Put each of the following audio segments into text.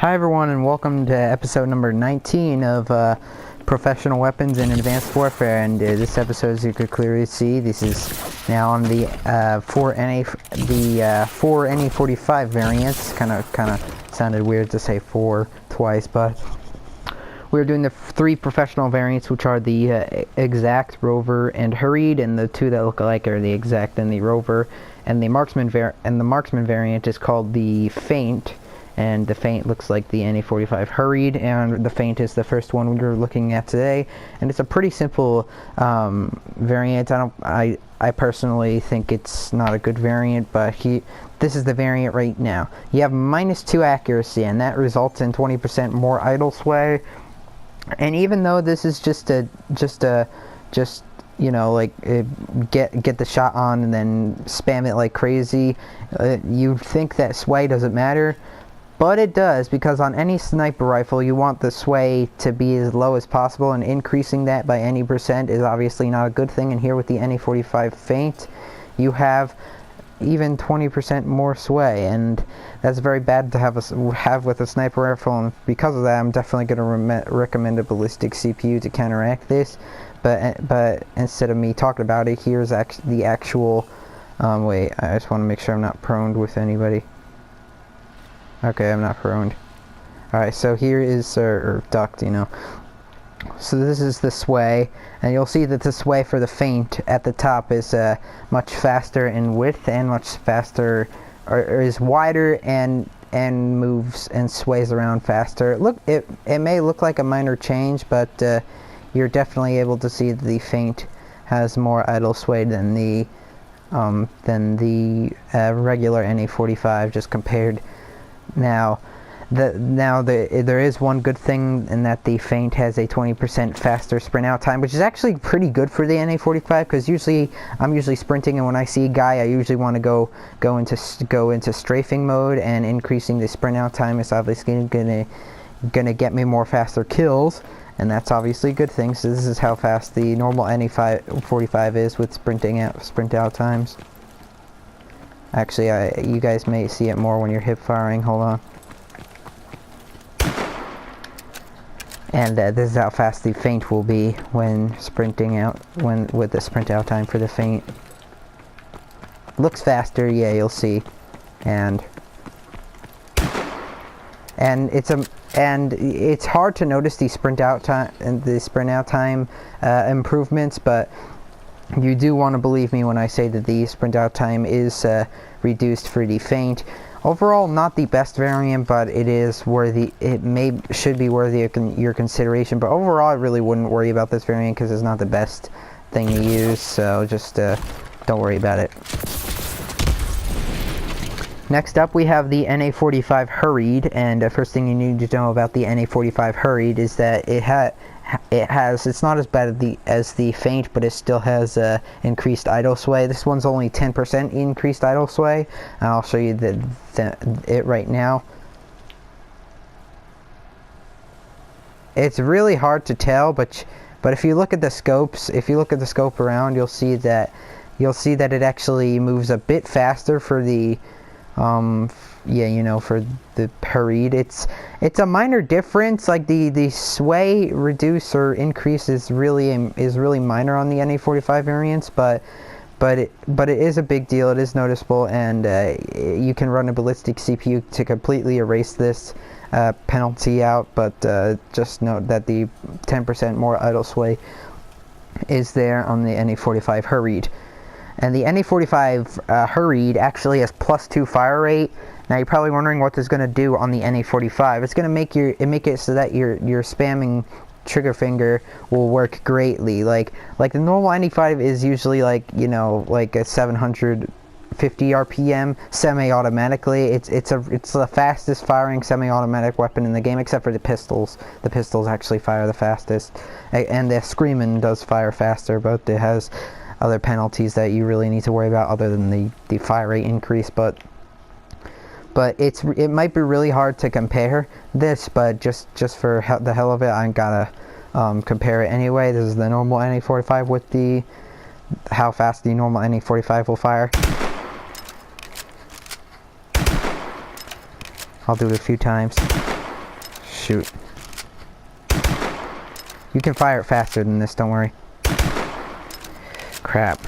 Hi everyone, and welcome to episode number 19 of Professional Weapons in Advanced Warfare. And this episode, as you could clearly see, this is now on the 4 NA-45 variants. Kind of sounded weird to say 4 twice, but we're doing the 3 professional variants, which are the Exact, Rover, and Hurried, and the 2 that look alike are the Exact and the Rover. And the marksman variant is called the Feint. And the Feint looks like the NA-45 Hurried, and the Feint is the first one we're looking at today. And it's a pretty simple variant. I personally think it's not a good variant, but this is the variant right now. You have -2 accuracy, and that results in 20% more idle sway. And even though this is just you know, like get the shot on and then spam it like crazy, you'd think that sway doesn't matter. But it does, because on any sniper rifle you want the sway to be as low as possible, and increasing that by any percent is obviously not a good thing. And here with the NA-45 Feint, you have even 20% more sway, and that's very bad to have with a sniper rifle. And because of that, I'm definitely going to recommend a ballistic CPU to counteract this. But instead of me talking about it, here's the actual. Wait, I just want to make sure I'm not prone with anybody. Okay, I'm not prone. Alright, so here is, or ducked, you know. So this is the sway, and you'll see that the sway for the Feint at the top is much faster in width, and much faster, or is wider, and moves and sways around faster. It may look like a minor change, but you're definitely able to see that the Feint has more idle sway than the regular NA-45, just compared. Now there is one good thing, in that the Feint has a 20% faster sprint out time, which is actually pretty good for the NA-45, because I'm usually sprinting, and when I see a guy, I usually want to go into strafing mode, and increasing the sprint out time is obviously gonna get me more faster kills, and that's obviously a good thing. So this is how fast the normal NA-45 is with sprint out times. Actually, you guys may see it more when you're hip firing. Hold on. And this is how fast the Feint will be when sprinting out, with the sprint out time for the Feint. Looks faster, yeah, you'll see. And it's hard to notice the sprint out time improvements, but you do want to believe me when I say that the sprint out time is reduced for the Feint. Overall, not the best variant, but it is worthy. Should be worthy of your consideration. But overall, I really wouldn't worry about this variant, because it's not the best thing to use. So just don't worry about it. Next up, we have the NA-45 Hurried, and the first thing you need to know about the NA-45 Hurried is that it's not as bad as the Feint, but it still has increased idle sway. This one's only 10% increased idle sway, and I'll show you it right now. It's really hard to tell, but if you look at the scopes, around, you'll see that it actually moves a bit faster for the yeah, you know, for the Hurried. It's a minor difference. Like the sway reduce or increase is really minor on the NA-45 variants, but it is a big deal. It is noticeable, and you can run a ballistic CPU to completely erase this penalty out. But just note that the 10% more idle sway is there on the NA-45 Hurried. And the NA-45 Hurried actually has +2 fire rate. Now you're probably wondering what this is going to do on the NA-45. It's going to make it so that your spamming trigger finger will work greatly. Like the normal NA-45 is usually, like, you know, like a 750 RPM semi-automatically. It's the fastest firing semi-automatic weapon in the game, except for the pistols. The pistols actually fire the fastest, and the Screamin' does fire faster, but it has other penalties that you really need to worry about other than the fire rate increase. But it might be really hard to compare this, but just for the hell of it, I gotta compare it anyway. This is the normal NA-45 with how fast the normal NA-45 will fire. I'll do it a few times. shoot. You can fire it faster than this, don't worry. Crap.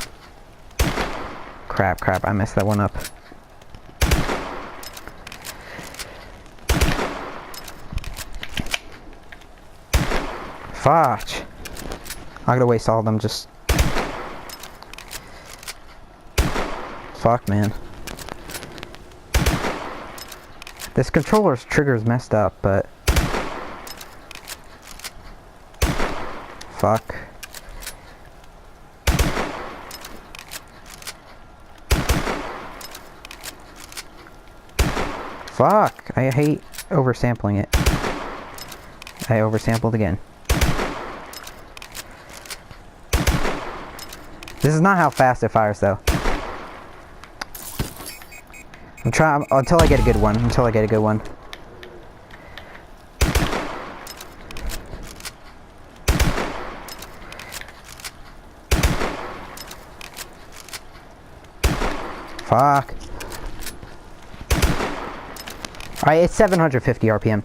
Crap, I messed that one up. Fudge. I'm gonna waste all of them just... Fuck, man. This controller's trigger's messed up, but... Fuck. Fuck! I hate oversampling it. I oversampled again. This is not how fast it fires, though. I'm trying until I get a good one. Until I get a good one. Fuck. Alright, it's 750 RPM.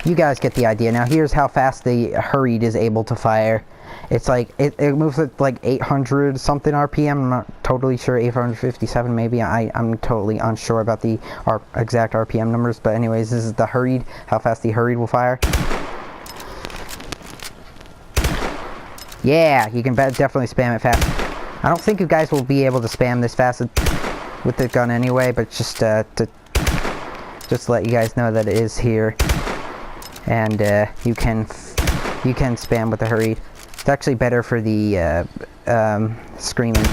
You guys get the idea. Now here's how fast the Hurried is able to fire. It's like, it moves at like 800 something RPM. I'm not totally sure, 857 maybe. I'm totally unsure about the exact RPM numbers. But anyways, this is the Hurried, how fast the Hurried will fire. Yeah, you can definitely spam it fast. I don't think you guys will be able to spam this fast with the gun anyway, but just to let you guys know that it is here. And you can spam with the Hurried. It's actually better for the screaming,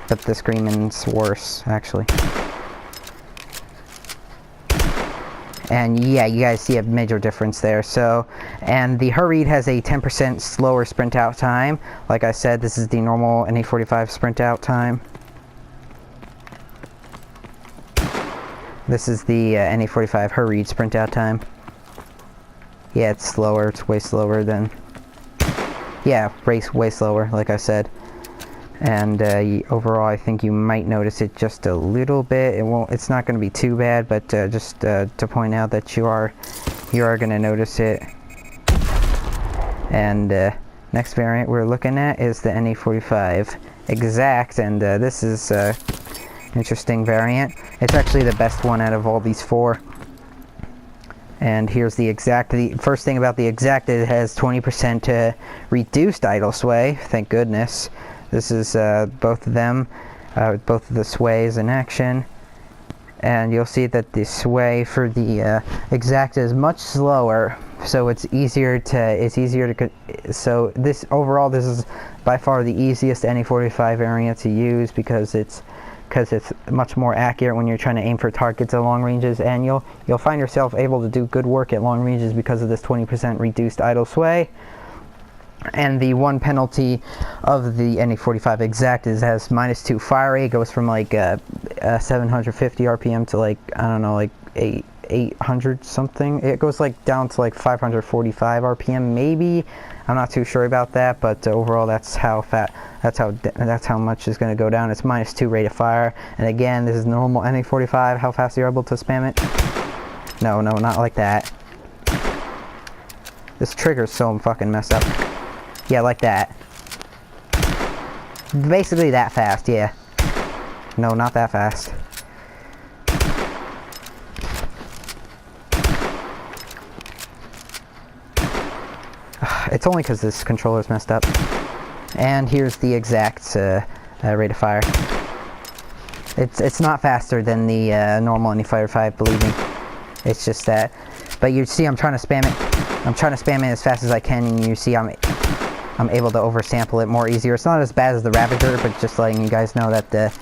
but the screaming's worse, actually. And yeah, you guys see a major difference there. So, and the Hurried has a 10% slower sprint out time. Like I said, this is the normal NA-45 sprint out time. This is the NA-45 Hurried sprint out time. Yeah, it's slower. It's way slower than... Yeah, way slower, like I said. And overall, I think you might notice it just a little bit. It's not going to be too bad, but just to point out that you are going to notice it. And next variant we're looking at is the NA-45 Exact, and this is interesting variant. It's actually the best one out of all these four. And here's the Exact. The first thing about the Exact, it has 20% reduced idle sway. Thank goodness. This is both of them, both of the sways in action. And you'll see that the sway for the Exact is much slower, so it's easier to. So this overall, this is by far the easiest NA-45 variant to use because it's much more accurate when you're trying to aim for targets at long ranges, and you'll find yourself able to do good work at long ranges because of this 20% reduced idle sway. And the one penalty of the NA-45 Exact is has -2 fire rate. It goes from like 750 RPM to like, I don't know, like 800 something. It goes like down to like 545 RPM maybe. I'm not too sure about that, but overall that's how much is going to go down. It's -2 rate of fire. And again, this is normal NA-45. How fast are you able to spam it? No, not like that. This trigger's so fucking messed up. Yeah, like that. Basically that fast, yeah. No, not that fast. It's only because this controller's messed up. And here's the Exact rate of fire. It's not faster than the normal NA-45, believe me. It's just that. But you see, I'm trying to spam it. I'm trying to spam it as fast as I can, and you see I'm able to oversample it more easier. It's not as bad as the Ravager, but just letting you guys know that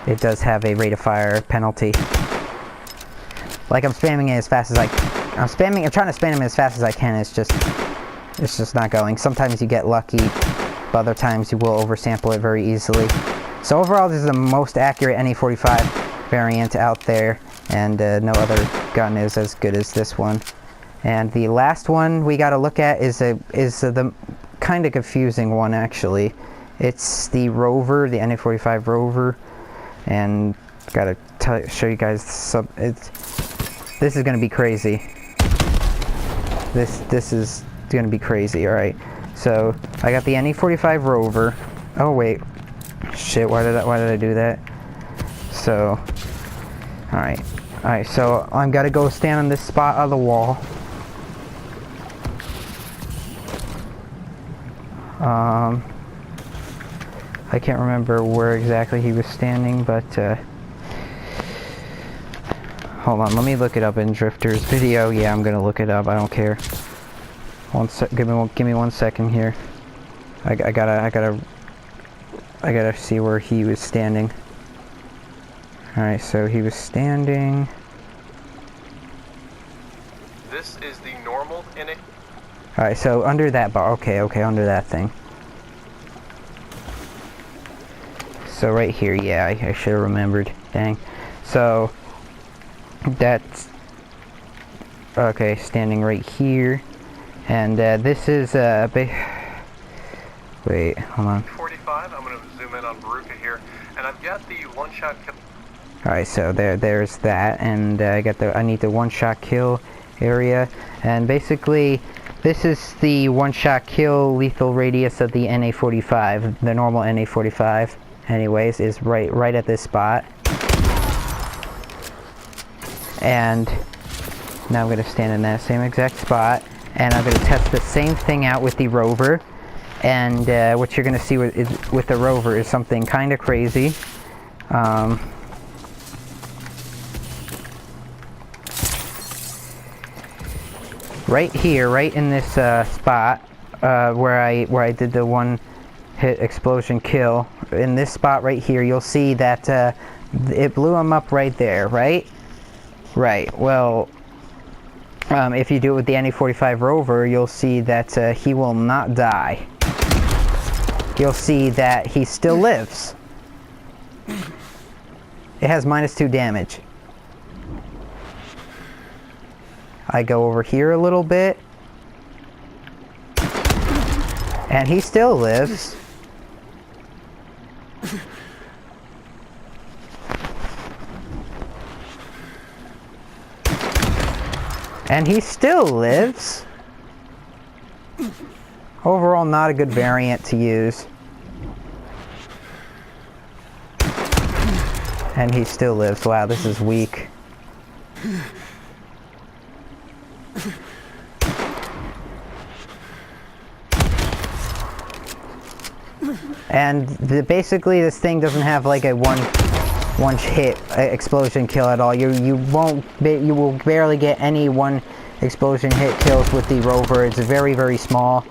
it does have a rate of fire penalty. Like I'm spamming it as fast as I'm trying to spam it as fast as I can. It's just not going. Sometimes you get lucky, but other times you will oversample it very easily. So overall, this is the most accurate NA-45 variant out there, and no other gun is as good as this one. And the last one we got to look at is the kind of confusing one, actually. It's the Rover, the NA-45 Rover, and gotta show you guys this is gonna be crazy. This is gonna be crazy. All right. So I got the NA-45 Rover. Oh wait, shit. Why did I do that? So, all right. So I'm gotta go stand on this spot on the wall. I can't remember where exactly he was standing, but hold on, let me look it up in Drifter's video. Yeah, I'm gonna look it up. I don't care. Give me 1 second here. I gotta see where he was standing. All right, so he was standing. This is the normal NA. All right, so under that bar. Okay, under that thing. So right here, yeah, I should have remembered. Dang. So that's okay. Standing right here, and this is a big. Wait, hold on. 45. I'm gonna zoom in on Veruca here, and I've got the one-shot kill. All right, so there's that, and I need the one-shot kill area, and basically this is the one-shot kill lethal radius of the NA-45. The normal NA-45. Anyways, is right at this spot. And now I'm going to stand in that same exact spot, and I'm going to test the same thing out with the Rover. And what you're going to see with the Rover is something kind of crazy. Right here, right in this spot where I did the one hit explosion kill, in this spot right here, you'll see that it blew him up right there, right? Well, if you do it with the NA-45 Rover, you'll see that he will not die. You'll see that he still lives. It has -2 damage. I go over here a little bit, and he still lives. And he still lives. Overall, not a good variant to use. And he still lives. Wow, this is weak. And basically this thing doesn't have like a one hit explosion kill at all. You will barely get any one explosion hit kills with the Rover. It's very small,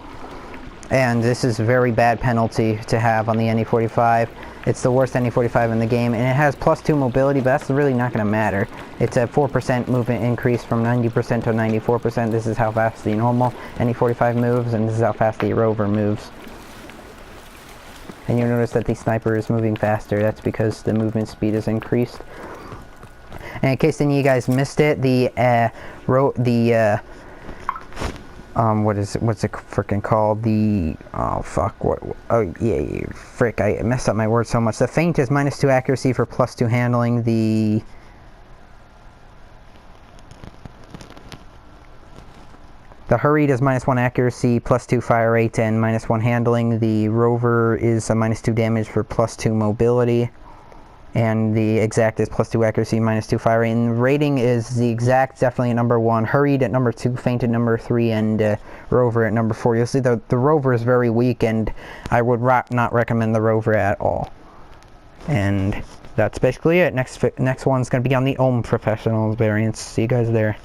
and this is a very bad penalty to have on the NA-45. It's the worst NA-45 in the game, and it has +2 mobility, but that's really not going to matter. It's a 4% movement increase from 90% to 94%. This is how fast the normal NA-45 moves, and this is how fast the Rover moves. And you'll notice that the sniper is moving faster. That's because the movement speed is increased. And in case any of you guys missed it, what's it freaking called? Frick, I messed up my words so much. The Feint is -2 accuracy for +2 handling. The Hurried is -1 accuracy, +2 fire rate, and -1 handling. The Rover is a -2 damage for +2 mobility. And the Exact is +2 accuracy, -2 fire rate. And rating is the Exact definitely at number 1, Hurried at number 2, Feint at number 3, and Rover at number 4. You'll see the Rover is very weak, and I would not recommend the Rover at all. And that's basically it. Next one's going to be on the Professionals variants. See you guys there.